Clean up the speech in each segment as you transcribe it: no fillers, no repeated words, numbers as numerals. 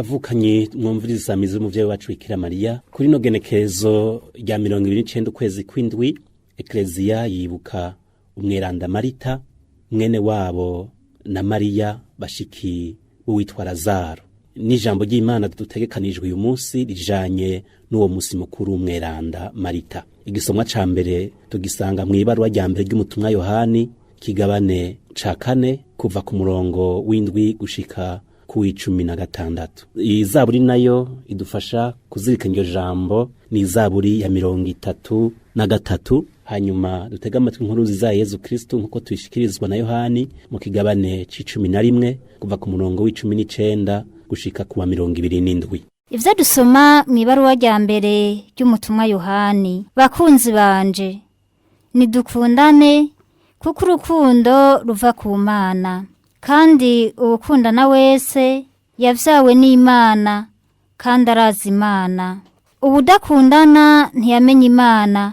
bavukanye mwumviriza isamizi y'umuvyeyi wacu Bikira Mariya kuri no genekerezo rya 29 ukwezi kw'indwi Ekleziya yibuka umweranda Marita mwene wabo na Mariya bashiki witwa Lazaro. N'ijambo ry'Imana dutegekanijwe uyu munsi rijanye n'uwo musi mukuru umweranda Marita. Igisomwa ca mbere tugisanga mw'ibaruwa rya mbere ry'umutumwa Yohani kigabane ca 4 kuva ku murongo w'indwi gushika ku 16. Iyi zaburi nayo idufasha kuzirikana iryo jambo, ni zaburi ya 33. Hanyuma dutega amatwi inkuru za Yezu Kristo nkuko tuyishikirizwa na Yohani mu kigabane c'11 kuva ku murongo w'19 gushika ku wa 27. Ivyo dusoma mw'ibaruwa rya mbere ry'umutumwa Yohani. Bakunzi banje, nidukundane kuko urukundo ruva ku Mana, kandi uwukundana wese yavyawe n'Imana kandi arazi Imana. Ubudakundana ntiyamenye Imana,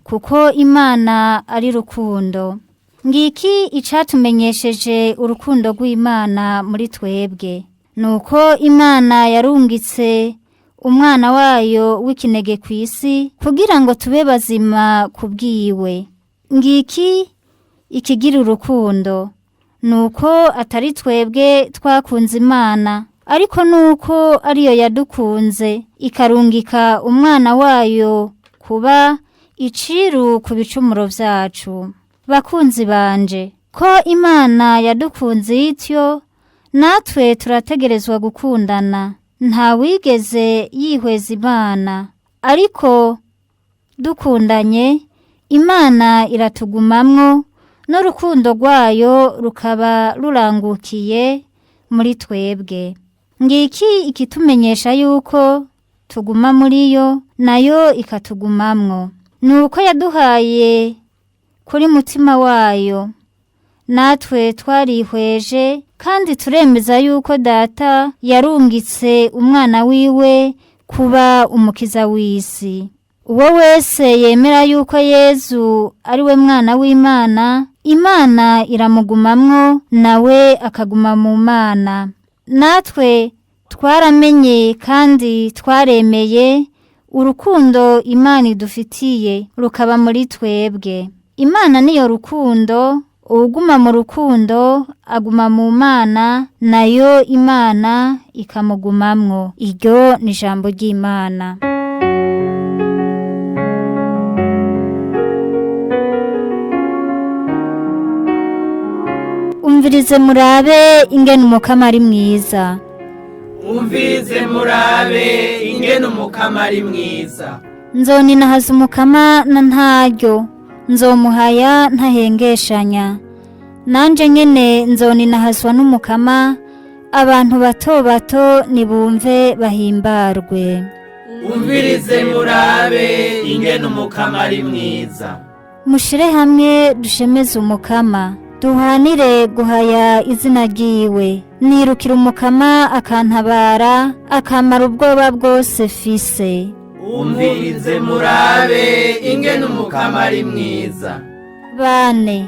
kuko Imana ari rukundo. Ngiki icatumenyesheje urukundo rw'Imana muri twebwe, nuko Imana yarungitse umwana wayo w'ikinege kw'isi kugira ngo tube bazima kubwiwe. Ngiki ikigira urukundo, nuko atari twebwe twakunze Imana, ariko nuko ariyo yadukunze ikarungika umwana wayo kuba iciru ku bicumuro vyacu. Bakunzi banje, ko Imana yadukunze ityo, natwe turategerezwa gukundana. Nta wigeze yihweza Imana, ariko dukundanye Imana iratugumamwo, n'urukundo rwayo rukaba rurangukiye muri twebwe. Ngiki ikitumenyesha yuko tuguma muri yo, nayo ikatugumamwo, nuko yaduhaye kuri mutima wayo. Natwe twarihweje kandi turemeza yuko Data yarungitse umwana wiwe kuba umukiza w'isi. Uwo wese yemera yuko Yezu ari we mwana w'Imana, Imana iramugumamwo, nawe akaguma mu Mana. Natwe twaramenye kandi twaremeye urukundo Imana idufitiye rukaba muri twebwe. Imana niyo rukundo, uwuguma mu rukundo aguma mu Mana, nayo Imana ikamugumamwo. Iryo ni ijambo ry'Imana. Umvirize murabe ingene umukama ari mwiza. Umvirize murabe ingene umukama ari mwiza. Nzoninahaza umukama na ntaryo, nzomuhaya ntahengeshanya. Nanje nyene nzoninahazwa n'umukama, abantu bato bato nibumve bahimbarwe. Umvirize murabe ingene umukama ari mwiza. Mushire hamwe dushemeze umukama, duhanire guhaya izina ryiwe. Nirukira umukama akantabara, akamara ubwoba bwose fise. Umvirize murabe ingene umukama ari mwiza. Bane,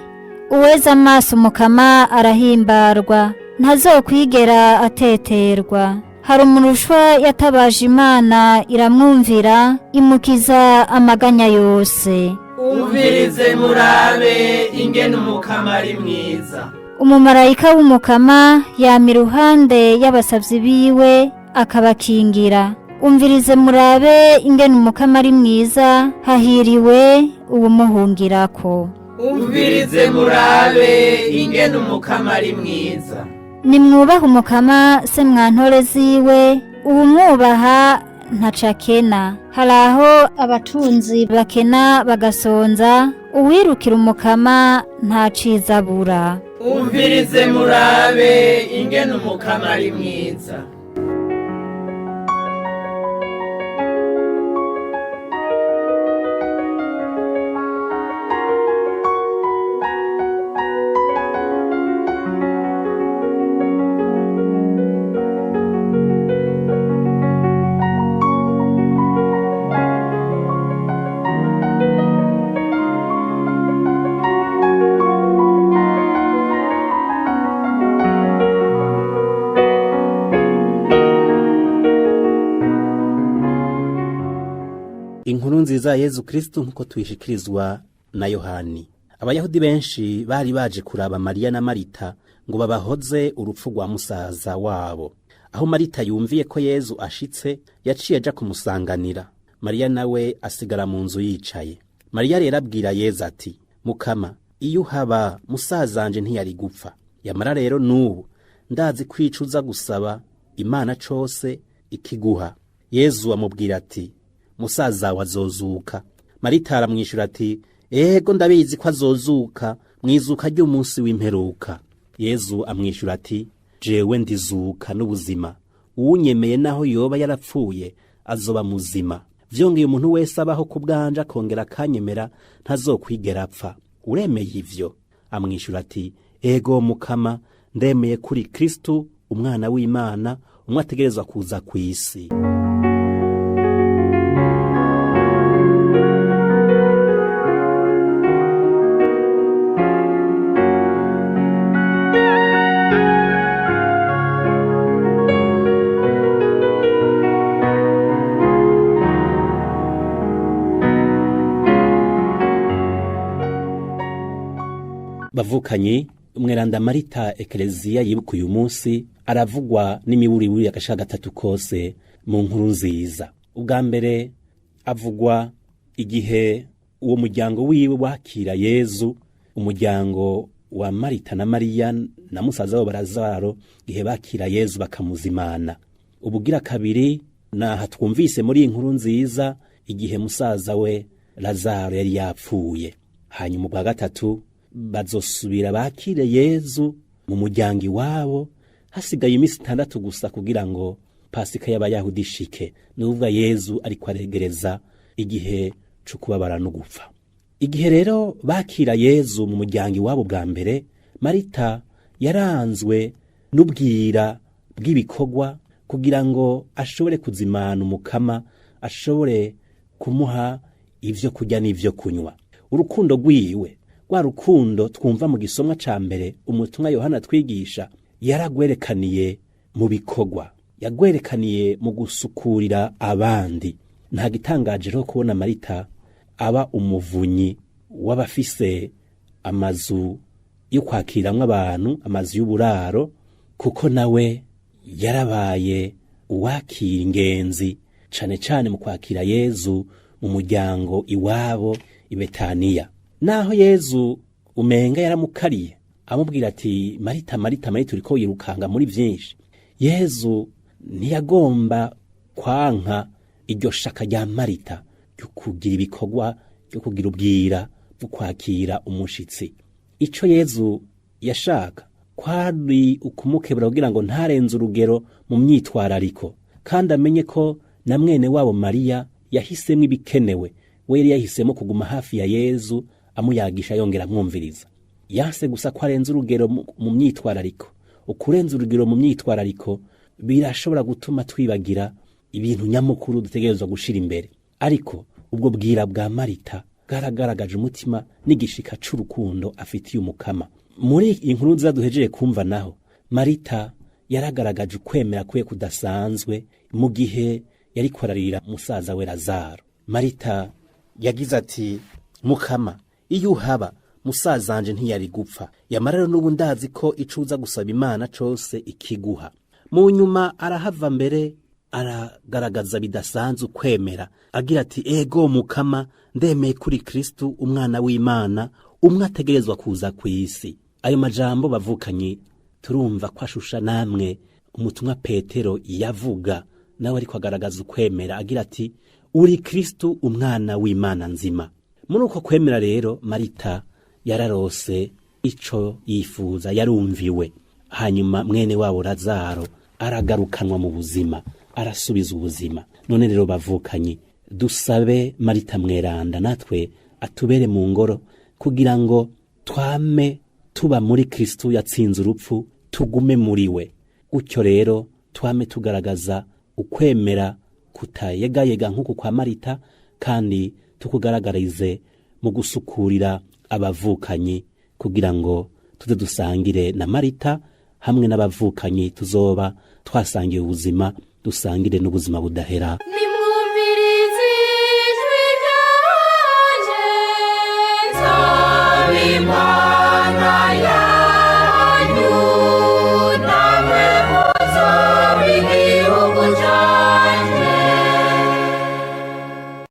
uweza amaso umukama arahimbarwa, ntazokwigera ateterwa. Hari umurushwa yatabaje Imana iramwumvira, imukiza amaganya yose. Umvirize murabe ingene umukama ari mwiza. Umumarayika w'umukama yama iruhande y'abasavyi biwe akabakingira. Umvirize murabe ingene umukama ari mwiza, hahiriwe uwumuhungirako. Umvirize murabe ingene umukama ari mwiza. Nimwubaha umukama se mwantore ziwe, uwumwubaha ntacakena. Haraho abatunzi bakena bagasonza, uwirukira umukama ntacizabura. Umvirize murabe ingene umukama ari mwiza. inkuru nziza ya Yezu Kristo nk'uko tuyishikirizwa na Yohani. Abayahudi benshi bari baje kuraba Mariya na Marita ngo babahoze urupfu rwa musaza wabo. Aho Marita yumviye ko Yezu ashitse, yaciye aja kumusanganira. Mariya nawe asigara mu nzu yicaye. Mariya rero abwira Yezu ati, Mukama, iyo uhaba musazanje ntiyari gupfa. Yamara rero n'ubu ndazi kwicuza gusaba Imana cose ikiguha. Yezu amubwira ati, musaza wazozuka. Marita aramwishura ati, ego ndabizi ko azozuka mwizuka ry'umunsi w'imperuka. Yezu amwishura ati, jewe ndizuka n'ubuzima, uwunyemeye naho yoba yarapfuye azoba muzima. Vyongeye umuntu wese abaho ku bwanje akongera akanyemera ntazokwigera apfa. Uremeye ivyo? Amwishura ati, ego Mukama, ndemeye kuri Kristo umwana w'Imana, umwe ategerezwa kuza kw'isi. Bavukanye, umweranda Marita Ekleziya yibuka uyu munsi aravugwa n'imiburiburi agashaka gatatu kose mu nkuru nziza. Ubwa mbere avugwa igihe uwo muryango wiwe wakira Yezu, umuryango wa Marita na Mariya na musaza wabo Lazaro, igihe bakira Yezu bakamuzimana. Ubugira kabiri naha twumvise muri inkuru nziza igihe musaza we Lazaro yari yapfuye. Hanyuma ubwa gatatu bazosubira bakire Yezu mu muryango iwabo, hasigaye iminsi 6 gusa kugira ngo Pasika y'Abayahudi ishike. Nuvuga Yezu ariko aregereza igihe cyo kubabara no gupfa. Igihe rero bakira Yezu mu muryango iwabo bwa mbere, Marita yaranzwe n'ubwira bw'ibikogwa kugira ngo ashobore kuzimana umukama, ashobore kumuha ivyo kurya n'ivyo kunywa. Urukundo rwiwe, rwa rukundo twumva mu gisomwa ca mbere umutumwa Yohana twigisha, yaragwerekaniye mu bikogwa, yagwerekaniye mu gusukurira abandi. Nta gitangaje rero kubona Marita aba umuvunyi w'abafise amazu yo kwakiramwo abantu, amazu y'uburaro, kuko nawe yarabaye uwakira ingenzi cane cane mu kwakira Yezu mu muryango iwabo i Betaniya. Naho Yezu umenga yaramukariye amubwira ati, Marita Marita Marita uriko yirukanga muri vyinshi, Yezu ntiyagomba kwanka iryo shaka rya Marita ryo kugira ibikogwa, ryo kugira ubwira bwo kwakira umushitsi. Ico Yezu yashaka kwari ukumukebura kugira ngo ntarenze urugero mu myitwarariko, kandi amenye ko na mwene wabo Mariya yahisemo ibikenewe. We yari yahisemo kuguma hafi ya Yezu amuyagisha yongera amwumviriza. Yase gusa ko arenze urugero mu myitwarariko. Ukurenza urugero mu myitwarariko birashobora gutuma twibagira ibintu nyamukuru dutegerezwa gushira imbere. Ariko ubwo bwira bwa Marita bwaragaragaje umutima n'igishika c'urukundo afitiye umukama. Muri inkuru nziza duhejeje kumva naho, Marita yaragaragaje ukwemera kwe kudasanzwe mu gihe yari kwararira musaza we Lazaro. Marita yagize ati, Mukama, iyo uhaba musazanje ntiyari gupfa. Yamarero n'ubu ndazi ko icuza gusaba Imana cose ikiguha. Mu nyuma arahava mbere aragaragaza bidasanzwe kwemera, agira ati, ego Mukama, ndemeye kuri Kristo umwana w'Imana, umwe ategerezwa kuza kw'isi. Ayo majambo bavukanye turumva ko ashusha namwe umutumwa Petero yavuga, nawe ariko agaragaza ukwemera agira ati, uri Kristo umwana w'Imana nzima. Muri uko kwemera rero Marita yararose ico yifuza, yarumviwe. Hanyuma mwene wabo Lazaro aragarukanwa mu buzima, arasubiza ubuzima. None rero bavukanye, dusabe Marita mweranda natwe atubere mu ngoro kugira ngo twame tuba muri Kristo yatsinze urupfu, tugume muri we. Gutyo rero twame tugaragaza ukwemera kutayegayega nk'uko kwa Marita, kandi tukugaragarize mu gusukurira abavukanyi kugira ngo tuze dusangire na Marita hamwe n'abavukanyi, tuzoba twasangiye ubuzima, dusangire n'ubuzima budahera. Nimwumvirize ijwi Imana ya